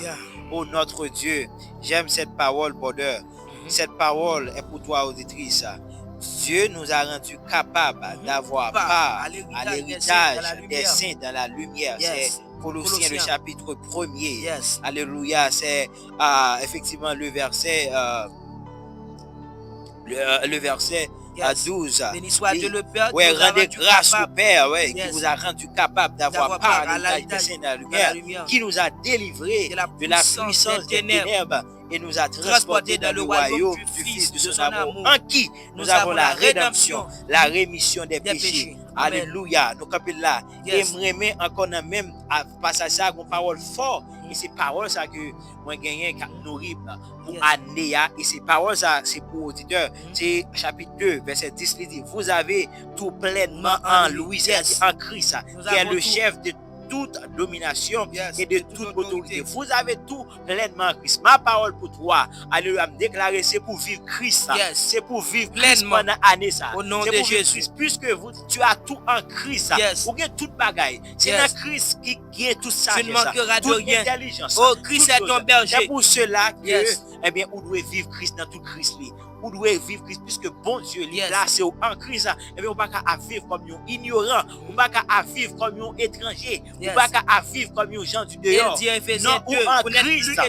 Oh notre Dieu, j'aime cette parole, bonheur. Cette parole est pour toi, auditrice. Dieu nous a rendu capables d'avoir part à l'héritage des saints dans la lumière. C'est Colossiens le chapitre 1er. Alléluia, c'est effectivement le verset... le verset à 12. Béni soit Dieu le Père. Ouais, rendez grâce au Père, qui vous a rendu capable d'avoir part à l'héritage des saints dans la lumière, qui nous a délivrés de la puissance des ténèbres et nous a transportés dans le royaume du Fils de son amour, en qui nous avons la rédemption, la rémission des péchés. Alléluia. Nous campons là. Et moi, encore dans même passage ça, une parole forte. Et c'est parole ça que moi gagné qui nourrit pour année. Et c'est parole ça, c'est pour auditeur. C'est chapitre 2, verset 10, il dit, vous avez tout pleinement en lui, en Christ, qui est le chef de toute domination et de toute autorité. Vous avez tout pleinement en Christ. Ma parole pour toi, alléluia, me déclarer, c'est pour vivre Christ. C'est pour vivre pleinement pendant l'année ça. Au nom de Jésus. Puisque tu as tout en Christ. Vous avez toute bagaille. C'est dans Christ qui est tout ça. Tu ne manqueras de rien. Intelligence. Oh, Christ est ton berger. C'est pour cela que, eh bien, vous devez vivre Christ dans tout Christ. Vous devez vivre Christ puisque bon Dieu est placé en Christ. Et bien, vous n'avez pas à vivre comme un ignorant. Vous n'avez pas à vivre comme un étranger. Vous n'avez pas à vivre comme un gens du dehors. Non, ou en Christ.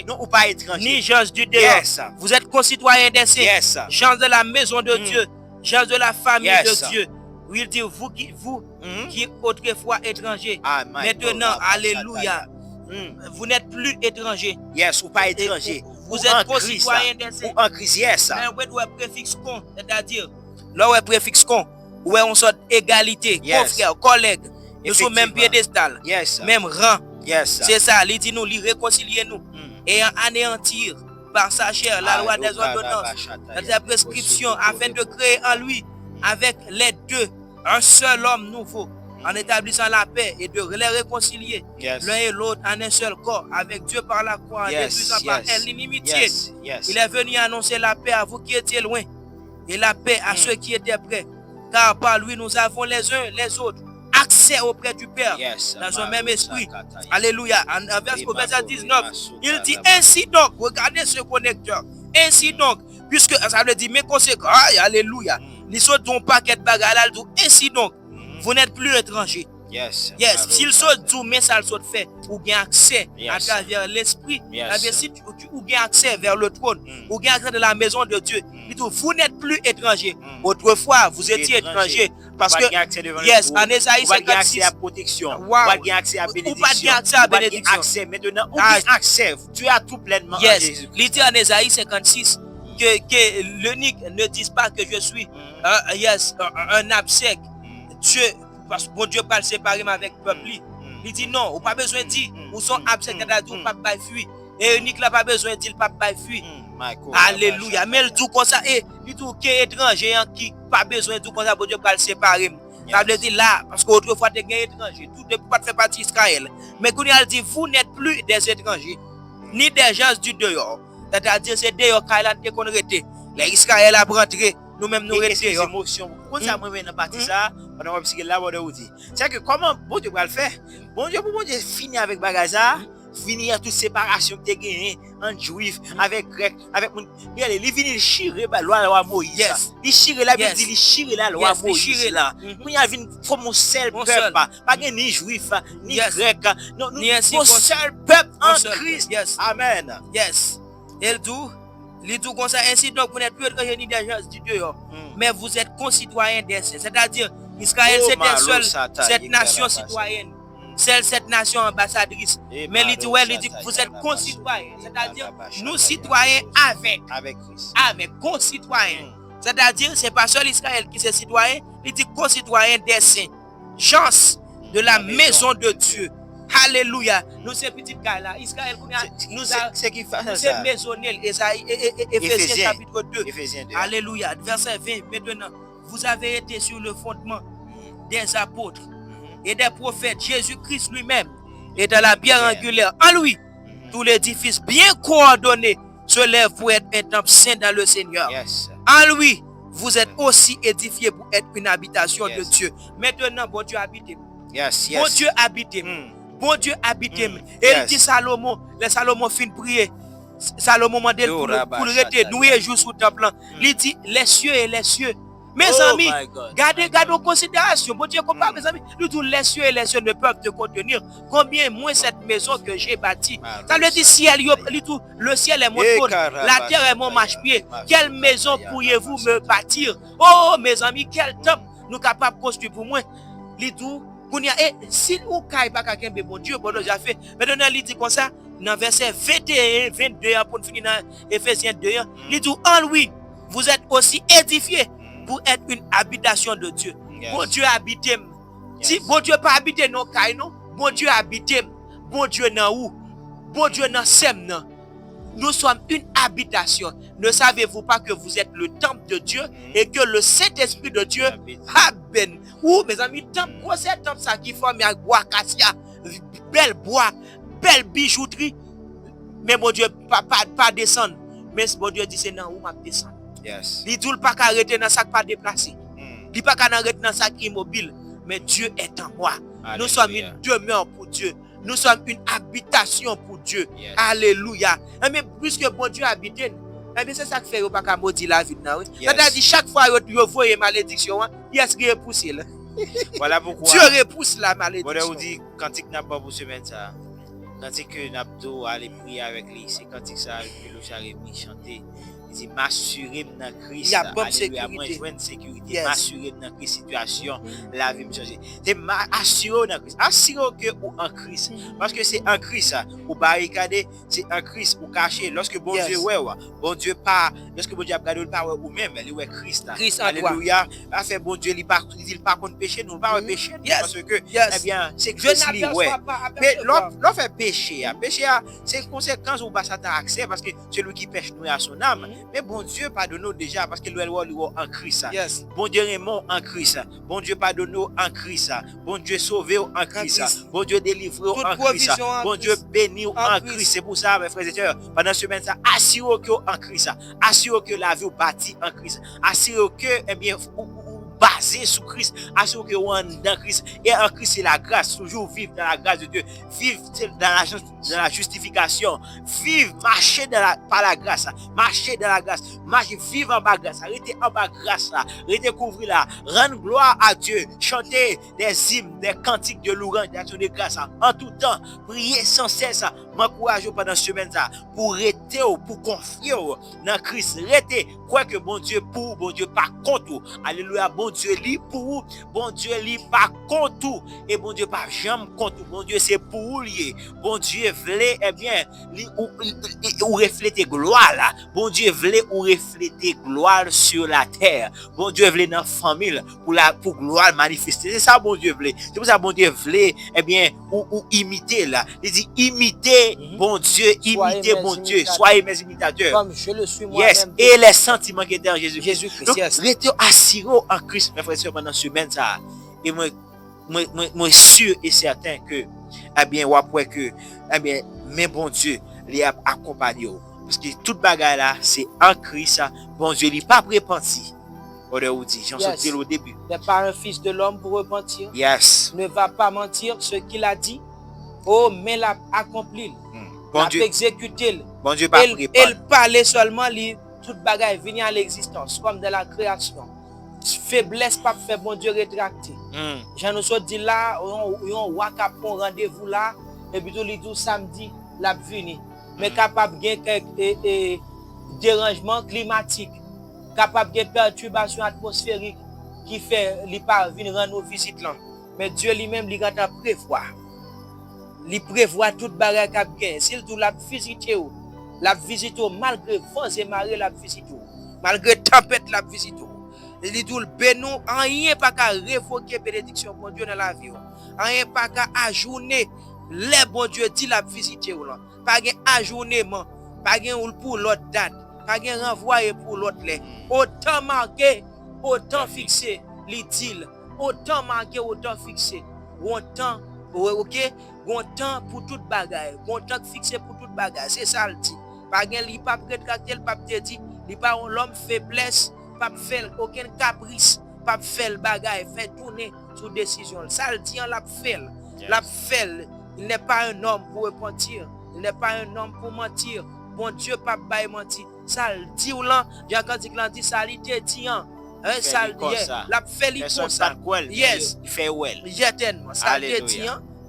Non, ou pas étranger. Ni gens du dehors. Vous êtes concitoyens des saints. Gens de la maison de Dieu. Gens de la famille de Dieu. Il dit, vous qui autrefois étrangers. Maintenant, alléluia. Vous n'êtes plus étranger. Yes, ou pas étranger. Vous êtes concitoyens des saints. Ou en Christ, yes. Mais vous êtes préfixe con, c'est-à-dire, là où est préfixe con, où est on sorte égalité, confrère, collègue, nous sommes même piédestal, même rang. C'est ça, il dit nous, il réconcilier nous et anéantir par sa chair la loi des ordonnances, des prescriptions, afin de créer en lui, avec les deux, un seul homme nouveau en établissant la paix et de les réconcilier Yes. l'un et l'autre en un seul corps avec Dieu par la croix, en détruisant par elle l'inimitié. Yes. Yes. Il est venu annoncer la paix à vous qui étiez loin et la paix à ceux qui étaient près. Car par lui, nous avons les uns les autres accès auprès du Père Yes. dans un même esprit. Sakata. Alléluia. Au verset 19, il dit ainsi donc, regardez ce connecteur. Ainsi donc, puisque ça veut dire mes conséquences. Alléluia. Les autres n'ont pas qu'être bagarre là. Ainsi donc, vous n'êtes plus étrangers. Yes. Yes, s'il saute tout, mais ça le saute fait, ou bien accès à Yes. travers l'esprit, Yes. eh bien, si tu ou bien accès vers le trône, ou bien accès de la maison de Dieu, il dit, vous n'êtes plus étrangers. Autrefois, vous étiez étrangers. Parce que, yes, en Ésaïe 56, accès à protection, wow. pas accès à Ou bénédiction, pas accès à bénédiction. accès maintenant, ou bien accès, tu as tout pleinement en yes, Jésus. il dit en Ésaïe 56 que l'unique ne dise pas que je suis un absec. Dieu, parce que bon Dieu parle séparément avec le peuple. Il dit non, ou pas besoin de dire, ou sont absents, ou pas de fuir. Et unique là, pas besoin de dire, pas de fuir. Alléluia. Mais le tout comme ça, et il dit qu'il est étranger, qui pas besoin de tout comme ça, bon Dieu parle séparément. Ça veut dire là, parce qu'autrefois, tu es étranger, tout ne peut pas faire partie d'Israël. Mais quand il dit, vous n'êtes plus des étrangers, ni des gens du dehors. C'est-à-dire, c'est dehors qu'on était. Les Israël a rentré, nous-mêmes nous restés. restés. Émotions. Quand ça me dans partie ça, on va psychique là, on va dire. C'est que comment bon Dieu va le faire? Bon Dieu finir avec Bagaza, finir toute séparation que tu as gagnée en juif, avec grec, avec mon. Regardez, il vient chirer la loi Moïse. Yes. Il chire la Bible, il chire la loi Moïse là. Il y a une comme un seul peuple, pas ni juif, ni grec, non, nous un seul peuple en Christ. Amen. Yes. Et le tout comme ça, ainsi donc vous n'êtes plus étrangers ni des gens du dehors, mais vous êtes concitoyens des saints. C'est-à-dire, Israël c'était seule cette nation citoyenne, seule cette nation ambassadrice. Mais il dit vous êtes concitoyens, c'est-à-dire nous citoyens avec Christ. Avec concitoyens. C'est-à-dire, c'est pas seul Israël qui est citoyen, il dit concitoyens des saints. Chance de la maison de Dieu. Alléluia. Nous ces petites gars là, Israël nous c'est maisonnel. Éphésiens chapitre 2. Alléluia. Verset 20. Maintenant, vous avez été sur le fondement des apôtres et des prophètes. Jésus-Christ lui-même est dans la pierre angulaire. En lui, tout l'édifice bien coordonné se lève pour être un temple saint dans le Seigneur. En lui, vous êtes aussi édifiés pour être une habitation de Dieu. Maintenant, bon Dieu habite. Bon Dieu habite. Bon Dieu habite. Et il dit Salomon, Salomon fin prier. Salomon m'a dit pour rester nous et jour sous temple. Il dit les cieux et les cieux. Mes amis, gardez en considération. Bon Dieu, comparé, mes amis, tous les cieux et les cieux ne peuvent te contenir. Combien moins cette maison que j'ai bâtie. Ça veut dire le ciel est mon trône, la terre est mon marchepied. Quelle maison pourriez-vous me bâtir? Oh, mes amis, quel temple nous capables de construire pour moi? Et si vous n'avez pas quelqu'un de bon Dieu, bon Dieu, j'ai fait. Maintenant, il dit comme ça, dans verset 21, 22, pour finir dans Éphésiens 2, il dit en lui, vous êtes aussi édifiés pour être une habitation de Dieu. Bon Dieu habite. Si bon Dieu pas habité non caille non, bon Dieu habite. Bon Dieu dans où? Bon Dieu dans sem non. Nous sommes une habitation. Ne savez-vous pas que vous êtes le temple de Dieu et que le Saint-Esprit de Dieu habite? Ou mes amis, temple, quoi c'est temple ça qui forme avec bois cassia, bel bois, belle bijouterie. Mais mon Dieu, pas descendre. Mais bon Dieu dit c'est non, où m'a descendre. Il dit pas arrêter dans sac pas déplacé. Il pas arrêter dans sac immobile. Mais Dieu est en moi. Nous sommes une demeure pour Dieu. Nous sommes une habitation pour Dieu. Alléluia. Mais puisque bon Dieu habite, c'est ça qui fait pas qu'à maudire la vie. C'est-à-dire chaque fois que vous voyez malédiction, il y a ce qui repousse. Voilà pourquoi Dieu repousse la malédiction. On dit cantique n'a pas pour semaine ça. Cantique que Nabdo aller prier avec lui, c'est cantique ça que le j'arrive chanter. Il dit m'assurer dans Christ. Il y a bonne sécurité. Moi je une sécurité, m'assurer dans Christ situation, la vie me changer. C'est m'assurer dans Christ. Assurer que ou en Christ parce que c'est en Christ ou barricader, c'est en Christ ou cacher lorsque bon Dieu bon Dieu pas lorsque bon Dieu a regardé pas ou même il ouais Christ. Alléluia. A fait bon Dieu il pas contre péché, nous pas péché parce que eh bien c'est Christ lui ouais. Mais l'on fait péché péché. Péché, c'est conséquence ou pas ça t'a accès parce que celui qui pêche nous à son âme. Mais bon Dieu pardonne-nous déjà parce que nous sommes en Christ. Yes. Bon Dieu aimons en Christ. Bon Dieu pardonne-nous en Christ. Bon Dieu sauve en Christ. Bon Dieu délivre en Christ. Bon Dieu bénit en Christ. C'est pour ça, mes frères et sœurs, pendant ce semaine, assurez que en Christ. Assurez que la vie est bâtie en Christ. Assurez que, eh bien, basé sur Christ, assurez que vous êtes dans Christ. Et en Christ, c'est la grâce. Toujours vivre dans la grâce de Dieu. Vivre dans la justification. Vivre, marcher par la grâce. Marcher dans la grâce. Marcher, vivre en bas grâce. Arrêtez en bas grâce là. Redécouvrir là. Rendre gloire à Dieu. Chanter des hymnes, des cantiques de louange, d'action de grâce. En tout temps. Prier sans cesse. M'encourage pendant ce semaine ça. Pour rester, pour confier dans Christ. Rester. Quoi que bon Dieu pour, bon Dieu pas contre. Alléluia. Bon Dieu lit pour, bon Dieu lit pas contre, et bon Dieu pas jamais contre, bon Dieu c'est pour lier, bon Dieu voulait, eh bien, ou refléter gloire là, bon Dieu voulait ou refléter gloire sur la terre, bon Dieu voulait dans la famille, pour gloire manifester, c'est ça bon Dieu voulait, c'est pour ça bon Dieu voulait, eh bien, ou imiter là, il dit imiter, bon Dieu, imiter bon Dieu, soyez mes imitateurs, comme je le suis moi-même. Yes, et les sentiments qui étaient en Jésus-Christ. Donc, Yes. restez assis en Christ, mes frères et sœurs, pendant ce semaine ça. Et moi sûr et certain que, eh bien, ou après que, eh bien, mais bon Dieu, les a accompagné. Parce que toute bagarre là, c'est en Christ, bon Dieu, il n'est pas repenti. Ou dit, j'en sortis au début. N'est pas un fils de l'homme pour repentir. Yes. Ne va pas mentir ce qu'il a dit. Oh, mais l'a accompli. Bon l'a Dieu. exécuté. Bon Dieu, pas il parlait seulement, toute bagarre venir à l'existence, comme de la création. Faiblesse pas fait bon Dieu rétracter. J'en ai dit là, on va rendez-vous là, et puis tout le tout samedi, la venir. Mais capable de gagner dérangement climatique, capable de perturbation atmosphérique qui fait les pas venir rendre nos visites là. Mais Dieu lui-même il a prévoir. Il prévoit toute bagarre cap gain. S'il tout la visiter ou, la visite malgré vents et marées la visite ou, malgré tempête la visite ou. Il dit tout le bénou, rien pas qu'à révoquer bénédiction bon Dieu dans la vie. Rien pas qu'à ajourner les bon Dieu dit la visiter ou là. Pas gain ajournement, pas gain pour l'autre date, pas gain renvoyer pour l'autre les. Autant marqué, autant fixé, les deals. Autant marqué, autant fixé. Autant, ok? Autant pour toute bagaille, autant fixé pour toute bagaille. C'est ça le dit. Pas gain li pas rétracter, pas te dit, li pas l'homme faiblesse. Pas faire aucun caprice, pas faire le bagaille, faire tourner sous décision. Ça le dit, on l'a fait. L'a fait. Il n'est pas un homme pour repentir. Il n'est pas un homme pour mentir. Bon Dieu, pas bail mentir. Ça le dit ou là, Jacques dit ça, il te dit. Ça le dit. L'a fait li comme ça. Yes. Il fait well. Certainement. Ça le dit.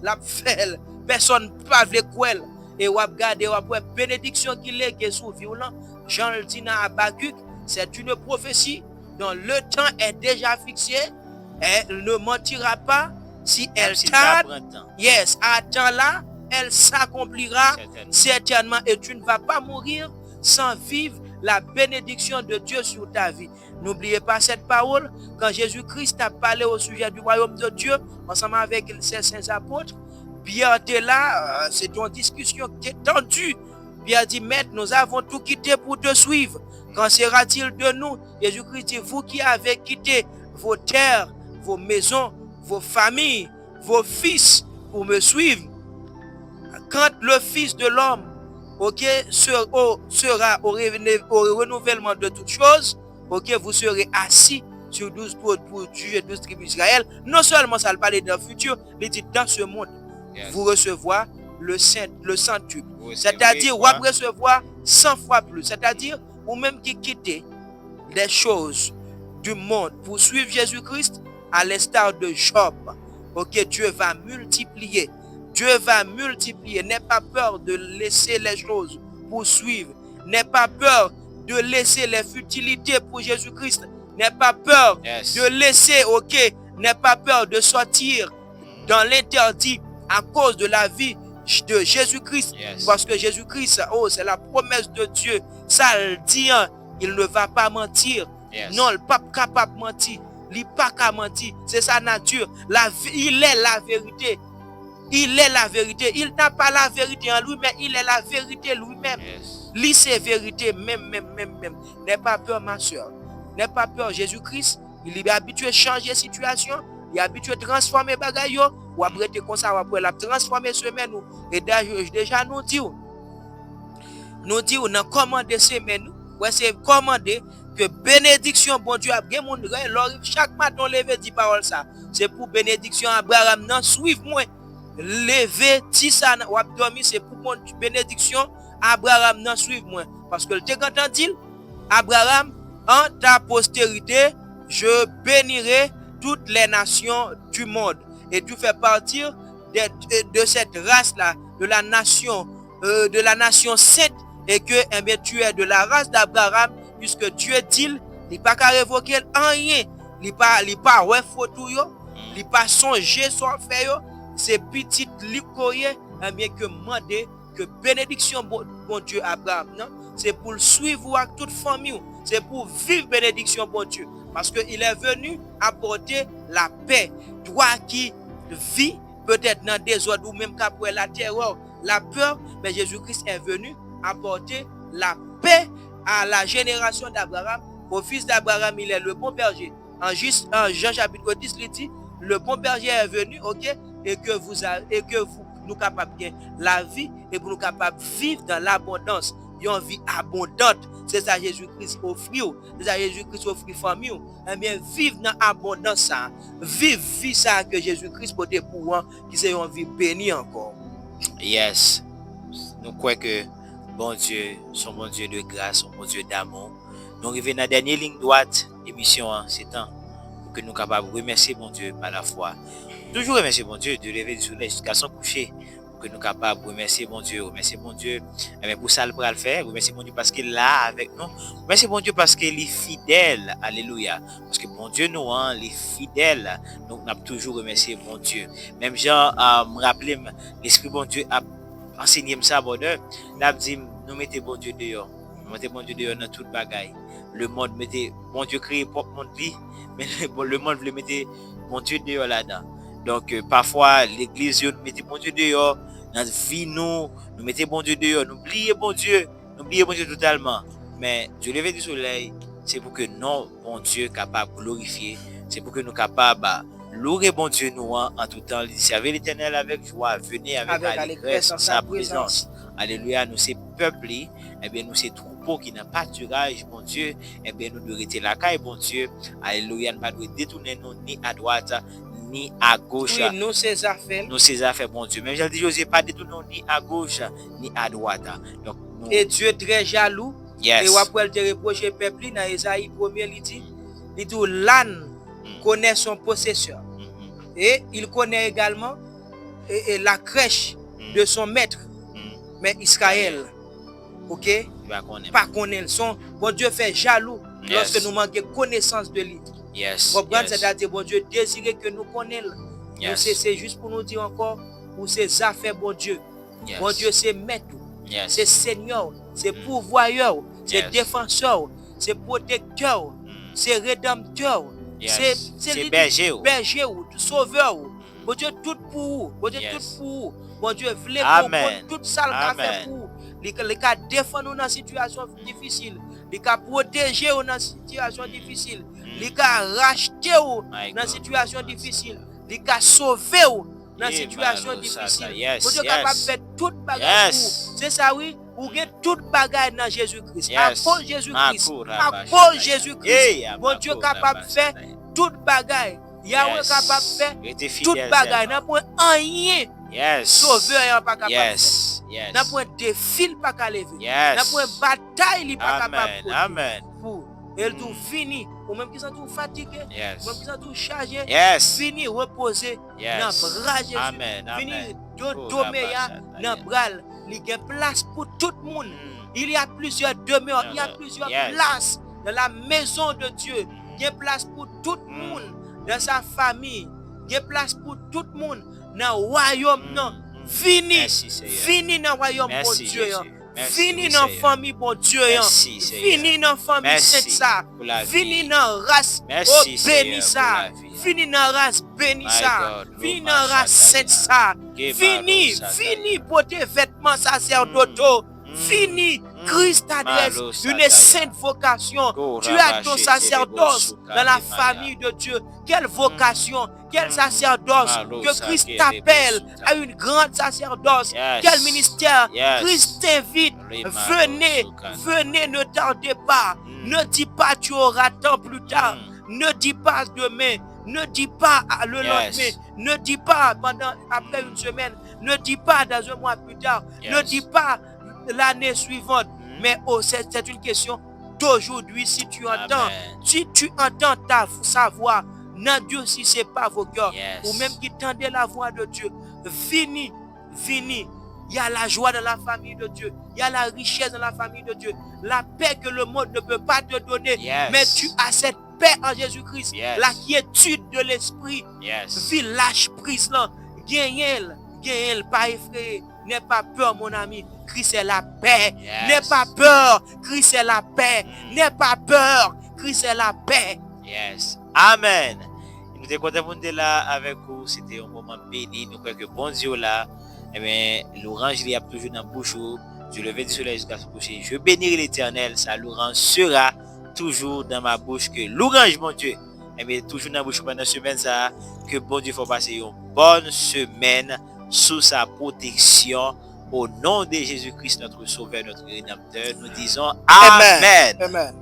L'a fait. Personne ne parle de quoi. Et on regarde, on voit bénédiction qu'il est sous vie ou là. Jean le dit dans Habakkuk. C'est une prophétie dont le temps est déjà fixé. Elle ne mentira pas si elle tarde. Yes, à temps là, elle s'accomplira certainement et tu ne vas pas mourir sans vivre la bénédiction de Dieu sur ta vie. N'oubliez pas cette parole quand Jésus-Christ a parlé au sujet du royaume de Dieu ensemble avec ses saints apôtres. Pierre était là, c'est une discussion qui est tendue. Pierre dit, Maître, nous avons tout quitté pour te suivre. Qu'en sera-t-il de nous? Jésus-Christ dit, vous qui avez quitté vos terres, vos maisons, vos familles, vos fils pour me suivre. Quand le Fils de l'homme sera au renouvellement de toutes choses, vous serez assis sur 12 pour juger 12 tribus d'Israël. Non seulement ça le parle dans le futur, il dit dans ce monde, vous recevoir le centuple. C'est-à-dire, vous recevoir 100 fois plus. C'est-à-dire, ou même qui quitter les choses du monde pour suivre Jésus-Christ, à l'instar de Job. Dieu va multiplier. Dieu va multiplier. N'aie pas peur de laisser les choses pour suivre. N'aie pas peur de laisser les futilités pour Jésus-Christ. N'aie pas peur de laisser, n'aie pas peur de sortir dans l'interdit à cause de la vie de Jésus-Christ. Parce que Jésus-Christ, c'est la promesse de Dieu. Ça le dit, il ne va pas mentir. Non, il n'est pas capable de mentir. Il n'est pas capable de mentir. C'est sa nature. Il est la vérité. Il est la vérité. Il n'a pas la vérité en lui, mais il est la vérité lui-même. Lui, c'est vérité, même. N'aie pas peur, ma soeur. N'aie pas peur. Jésus-Christ, il est habitué à changer situation. Il est habitué à transformer bagaille. Ou après, te comme ça, après, la transformer semaine. Et déjà, nous disons, dans commander semaine, ouais, c'est commander que bénédiction, bon Dieu, chaque matin, on lève 10 paroles ça. C'est pour bénédiction, Abraham, non, suive-moi. Lever, ti ça, ou dormir, c'est pour mon bénédiction, Abraham, non, suive-moi. Parce que le te quand dit, Abraham, en ta postérité, je bénirai toutes les nations du monde. Et tu fais partir de cette race-là, de la nation sainte, et que eh bien, tu es de la race d'Abraham, puisque Dieu dit, il n'est pas qu'à révoquer rien, il n'est pas ouais photo, il n'est pas songer son fait, c'est petit licoyer, eh bien, que demander que bénédiction, bon Dieu, Abraham, non? C'est pour le suivre avec toute famille, c'est pour vivre bénédiction, bon Dieu, parce qu'il est venu apporter la paix. Toi qui vis peut-être dans des ordres ou même qu'après la terreur, la peur, mais Jésus-Christ est venu apporter la paix à la génération d'Abraham. Au fils d'Abraham, il est le bon berger. En Jean chapitre 10, il dit, le bon berger est venu, ok, et que vous nous capables de la vie et pour nous capables de vivre dans l'abondance, une vie abondante. C'est ça Jésus-Christ offre, c'est ça Jésus-Christ offre famille. Eh bien, vivre dans l'abondance ça, vivre vie ça que Jésus-Christ peut être pour qui c'est une vie bénie encore. Yes, nous croyons que bon Dieu, son bon Dieu de grâce, son bon Dieu d'amour. Nous arrivons dans la dernière ligne droite émission, c'est temps pour que nous capables de remercier bon Dieu par la foi. Toujours remercier bon Dieu de lever du soleil jusqu'à son coucher. Que nous capables de remercier mon Dieu, mais pour ça, le bras le faire, remercier mon Dieu parce qu'il est là avec nous, remercier mon Dieu parce qu'il est fidèle, alléluia, parce que bon Dieu nous, il est fidèle, donc nous avons toujours remercié mon Dieu. Même Jean me rappelé, l'Esprit bon Dieu a enseigné ça, bon Dieu, nous dit, nous mettons bon Dieu dehors, dans toute bagaille. Le monde mettait, bon Dieu créé pour monde vie, mais le monde voulait mettre mon Dieu dehors là-dedans. Donc parfois l'église nous mettait bon Dieu dehors. Dans la vie, nous mettons bon Dieu dehors, nous oublions bon Dieu totalement. Mais Dieu lever du soleil, c'est pour que nous, bon Dieu, capable de glorifier, c'est pour que nous capables de louer bon Dieu nous en tout temps. Servez l'Éternel avec joie, venez avec allégresse en sa présence. Alléluia, nous ces peuples, eh bien nous ces troupeaux qui n'ont pas de pâturage, bon Dieu, eh bien nous devons rester la caille, bon Dieu. Alléluia, nous ne devons pas détourner nous ni à droite, ni à gauche. Oui, nous ces affaires, bon Dieu. Même j'ai dit, José, pas détourner ni à gauche, ni à droite. Donc, et Dieu très jaloux. Yes. Et après, il te reproche le peuple, dans Esaïe 1er, il dit, l'âne connaît son possesseur. Et il connaît également la crèche de son maître. Mais Israël, ok, pas connaître. Son bon Dieu fait jaloux lorsque nous manquons connaissance de lui. Yes. C'est-à-dire, bon Dieu désirait que nous connaissions. Yes. C'est juste pour nous dire encore, pour ses affaires, bon Dieu. Yes. Bon Dieu, c'est maître, c'est Seigneur, c'est pourvoyeur, c'est défenseur, c'est protecteur, c'est rédempteur, c'est berger, sauveur. Bon Dieu, tout pour vous. Bon Dieu, tout pour vous. Bon Dieu, voulez pour tout ça le fait pour vous. Les cas défendre nous dans une situation difficile. Les cas protéger nous dans une situation difficile. Les cas racheter nous dans une situation difficile. Les cas sauver nous dans une situation difficile. Bon Dieu capable de faire toute bagarre pour vous. C'est ça, oui. Ou bien toute bagarre dans Jésus-Christ. À cause Jésus-Christ. À cause Jésus-Christ. Bon Dieu capable de faire toute bagarre. Yahweh capable de faire toute bagarre. N'a point rien. Sauveur pas capable de faire. N'a point défi pas capable de lever. N'a point bataille pas capable de faire. Amen. Et tout fini. Ou même qui sont tout fatigués. Ou même qui sont tout chargés. Fini reposer dans bras Jésus. Fini dormir dans bras. Il y a place pour tout le monde. Il y a plusieurs demeures. Il y a plusieurs places dans la maison de Dieu. Il y a place pour tout le monde dans sa famille. Il y a place pour tout le monde dans le royaume. Fini dans le royaume, mon Dieu. Merci, Vini oui, dans Seigneur. famille, bon Dieu. Merci, Seigneur. Vini dans famille, Merci sainte ça. pour la Vini vie. dans race, Merci, oh, Seigneur, béni pour ça. la vie. Vini dans race, béni My ça. God, Vini Loma dans race, sainte ça. Shataya. Vini, Gemaro vini Sataya. pour tes vêtements sacerdotaux. Fini, Christ t'adresse Malo une Sataya. sainte vocation. Go Tu as ton Rabache sacerdoce Terebo dans la Suka famille de Dieu. Quelle vocation, quel sacerdoce Malo que Christ Sake t'appelle Rebo à une grande sacerdoce. Yes. Quel ministère Yes. Christ t'invite. Rimalo Venez, Suka. venez, ne tardez pas. Ne dis pas tu auras temps plus tard. Ne dis pas demain. Ne dis pas le lendemain. Ne dis pas après une semaine. Ne dis pas dans un mois plus tard. Yes. Ne dis pas l'année suivante. Mais c'est une question d'aujourd'hui. Si tu entends, si tu entends sa voix, non Dieu si c'est pas vos cœurs, Yes. ou même qui tendez la voix de Dieu, vini. Il y a la joie dans la famille de Dieu. Il y a la richesse dans la famille de Dieu. La paix que le monde ne peut pas te donner. Yes. Mais tu as cette paix en Jésus-Christ. Yes. La quiétude de l'esprit. Yes. Vis lâche prise là. Gagnez, pas effrayé. N'aie pas peur, mon ami. Christ est la paix. Yes. N'aie pas peur. Christ est la paix. N'aie pas peur. Christ est la paix. Yes. Amen. Nous sommes contents pour être là avec vous. C'était un moment béni. Nous croyons que bon Dieu là, eh bien, l'orange il y a toujours dans la bouche. Du lever du soleil jusqu'à se coucher. Je bénirai l'Éternel. Sa l'orange sera toujours dans ma bouche. Que l'orange, mon Dieu, eh bien, toujours dans la bouche pendant la semaine. Ça, que bon Dieu faut passer une bonne semaine sous sa protection. Au nom de Jésus-Christ, notre Sauveur, notre Rédempteur, nous disons Amen. Amen.